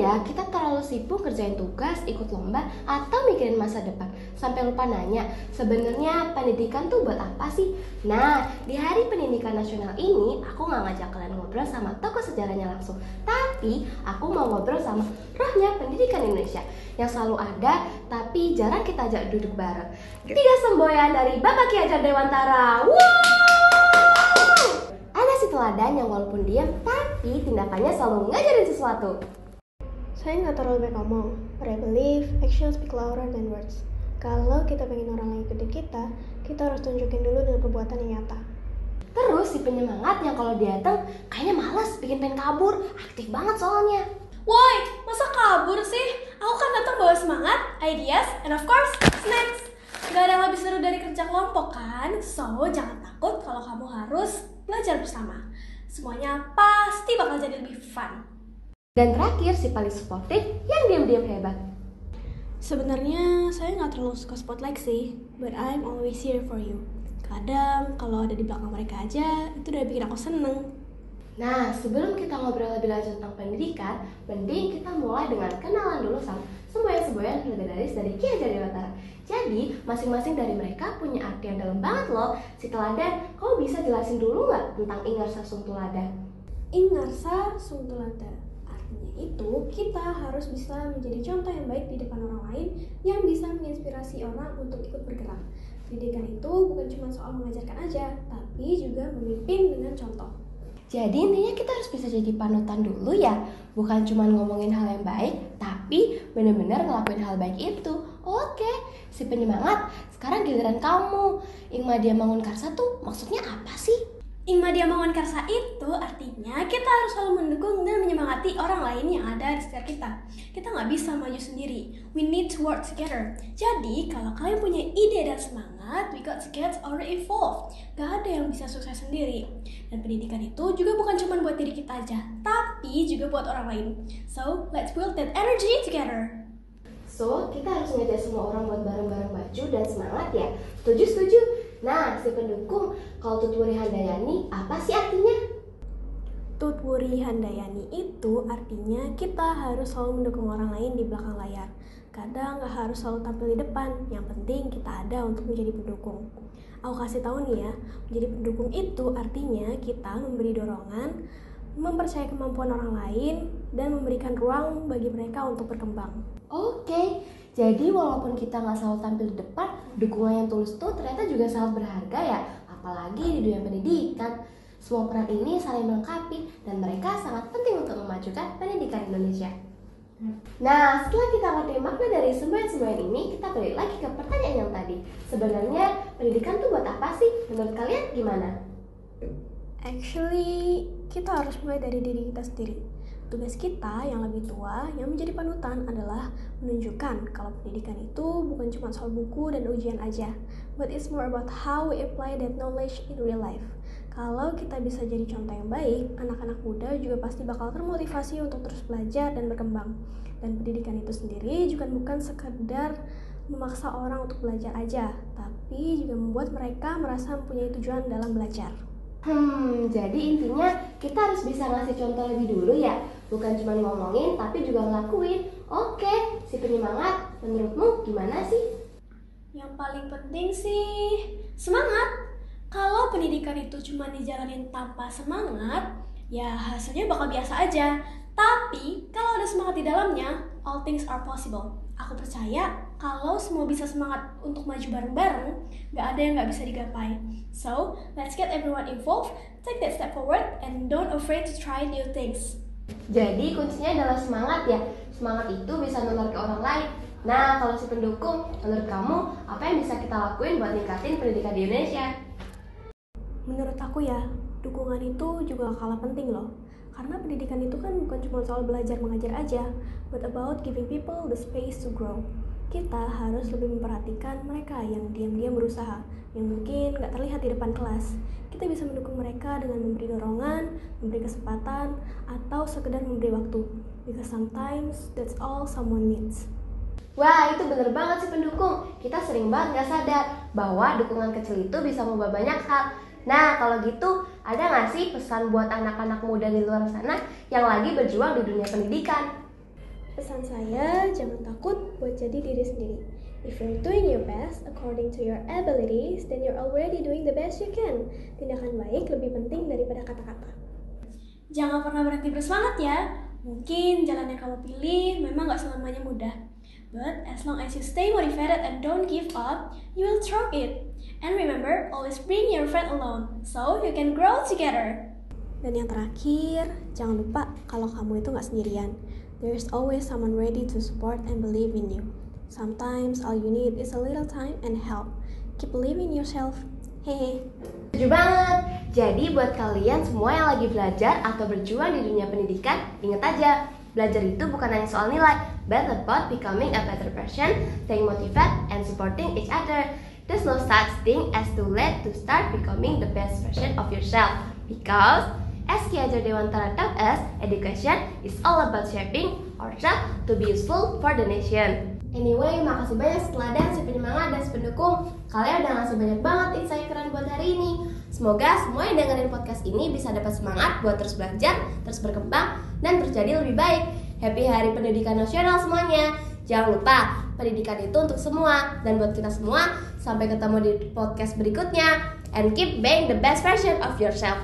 ya kita terlalu sibuk kerjain tugas, ikut lomba, atau mikirin masa depan sampai lupa nanya sebenarnya pendidikan tuh buat apa sih? Nah, di Hari Pendidikan Nasional ini aku nggak ngajak kalian ngobrol sama tokoh sejarahnya langsung, tapi aku mau ngobrol sama rohnya pendidikan Indonesia yang selalu ada tapi jarang kita ajak duduk bareng. 3 semboyan dari Bapak Ki Hajar Dewantara. Ada si teladan yang walaupun diam tapi tindakannya selalu ngajarin sesuatu. Saya nggak terlalu banyak ngomong, but I believe actions speak louder than words. Kalau kita pengen orang lain ikutin kita harus tunjukin dulu dengan perbuatan yang nyata. Terus si penyemangat yang kalau datang kayaknya malas, bikin pengen kabur, aktif banget soalnya. Woi, masa kabur sih? Aku kan datang bawa semangat, ideas, and of course, snacks. Gak ada yang lebih seru dari kerja kelompok kan? So, jangan takut kalau kamu harus belajar bersama. Semuanya pasti bakal jadi lebih fun. Dan terakhir si paling sportif yang diam-diam hebat. Sebenarnya saya nggak terlalu suka spotlight sih, but I'm always here for you. Kadang kalau ada di belakang mereka aja, itu udah bikin aku seneng. Nah, sebelum kita ngobrol lebih lanjut tentang pendidikan, mending kita mulai dengan kenalan dulu sama semboyan-semboyan legendaris dari Ki Hajar Dewantara. Jadi, masing-masing dari mereka punya arti yang dalam banget loh. Si teladan, kamu bisa jelasin dulu nggak tentang Ingarsa Sungtulada? Ingarsa Sungtulada. Artinya itu, kita harus bisa menjadi contoh yang baik di depan orang lain yang bisa menginspirasi orang untuk ikut bergerak. Pendidikan itu bukan cuma soal mengajarkan aja, tapi juga memimpin dengan contoh. Jadi intinya kita harus bisa jadi panutan dulu ya. Bukan cuma ngomongin hal yang baik, tapi benar-benar ngelakuin hal baik itu. Oke, si penyemangat, sekarang giliran kamu. Ingmadia Mangunkarsa tuh maksudnya apa sih? Ingmadia Mangunkarsa itu artinya kita harus selalu mendukung dan menyemangati orang lain yang ada di sekitar kita. Kita nggak bisa maju sendiri. We need to work together. Jadi kalau kalian punya ide dan semangat, we got to get already involved. Gak ada yang bisa sukses sendiri. Dan pendidikan itu juga bukan cuma buat diri kita aja, tapi juga buat orang lain. So let's build that energy together. So, kita harus ngajak semua orang buat bareng-bareng maju dan semangat ya. Setuju? Nah, si pendukung, kalau Tutwuri Handayani, apa sih artinya? Tutwuri Handayani itu artinya kita harus selalu mendukung orang lain di belakang layar. Kadang gak harus selalu tampil di depan, yang penting kita ada untuk menjadi pendukung. Aku kasih tahu nih ya, menjadi pendukung itu artinya kita memberi dorongan, mempercayai kemampuan orang lain, dan memberikan ruang bagi mereka untuk berkembang. Oke, jadi walaupun kita nggak selalu tampil di depan, dukungan yang tulus tuh ternyata juga sangat berharga ya, apalagi di dunia pendidikan. Semua peran ini saling melengkapi dan mereka sangat penting untuk memajukan pendidikan Indonesia. Nah, setelah kita ngerti makna dari semboyan-semboyan ini, kita balik lagi ke pertanyaan yang tadi. Sebenarnya pendidikan tuh buat apa sih? Menurut kalian gimana? Actually, kita harus mulai dari diri kita sendiri. Tugas kita yang lebih tua, yang menjadi panutan adalah menunjukkan kalau pendidikan itu bukan cuma soal buku dan ujian aja, but it's more about how we apply that knowledge in real life. Kalau kita bisa jadi contoh yang baik, anak-anak muda juga pasti bakal termotivasi untuk terus belajar dan berkembang. Dan pendidikan itu sendiri juga bukan sekedar memaksa orang untuk belajar aja, tapi juga membuat mereka merasa mempunyai tujuan dalam belajar. Jadi intinya kita harus bisa ngasih contoh lebih dulu ya. Bukan cuma ngomongin tapi juga ngelakuin. Oke, si penyemangat, menurutmu gimana sih? Yang paling penting sih semangat. Kalau pendidikan itu cuma dijalanin tanpa semangat, ya hasilnya bakal biasa aja. Tapi kalau ada semangat di dalamnya, all things are possible. Aku percaya kalau semua bisa semangat untuk maju bareng-bareng, gak ada yang gak bisa digapai. So, let's get everyone involved, take that step forward, and don't afraid to try new things. Jadi kuncinya adalah semangat ya. Semangat itu bisa nular ke orang lain. Nah, kalau si pendukung, menurut kamu apa yang bisa kita lakuin buat ningkatin pendidikan di Indonesia? Menurut aku ya, dukungan itu juga kalah penting loh. Karena pendidikan itu kan bukan cuma soal belajar mengajar aja, but about giving people the space to grow. Kita harus lebih memperhatikan mereka yang diam-diam berusaha, yang mungkin gak terlihat di depan kelas. Kita bisa mendukung mereka dengan memberi dorongan, memberi kesempatan, atau sekedar memberi waktu. Because sometimes that's all someone needs. Wah, itu bener banget sih pendukung. Kita sering banget gak sadar bahwa dukungan kecil itu bisa mengubah banyak hal. Nah, kalau gitu, ada gak sih pesan buat anak-anak muda di luar sana yang lagi berjuang di dunia pendidikan? Pesan saya, jangan takut buat jadi diri sendiri. If you're doing your best according to your abilities, then you're already doing the best you can. Tindakan baik lebih penting daripada kata-kata. Jangan pernah berhenti bersemangat ya. Mungkin jalan yang kamu pilih memang gak selamanya mudah. But as long as you stay motivated and don't give up, you will throw it. And remember, always bring your friend along, so you can grow together. Dan yang terakhir, jangan lupa kalau kamu itu gak sendirian. There's always someone ready to support and believe in you. Sometimes all you need is a little time and help. Keep believing in yourself. Hehe. Setuju banget. Jadi buat kalian semua yang lagi belajar atau berjuang di dunia pendidikan, ingat aja, belajar itu bukan hanya soal nilai, but about becoming a better person, staying motivated, and supporting each other. There's no such thing as too late to start becoming the best version of yourself. Because, as Ki Hajar Dewantara taught us, education is all about shaping ourselves to be useful for the nation. Anyway, makasih banyak seteladan, si penyemangat, dan si pendukung. Kalian udah ngasih banyak banget insight keren buat hari ini. Semoga semua yang dengerin podcast ini bisa dapat semangat buat terus belajar, terus berkembang, dan terus jadi lebih baik. Happy Hari Pendidikan Nasional semuanya. Jangan lupa, pendidikan itu untuk semua. Dan buat kita semua, sampai ketemu di podcast berikutnya. And keep being the best version of yourself.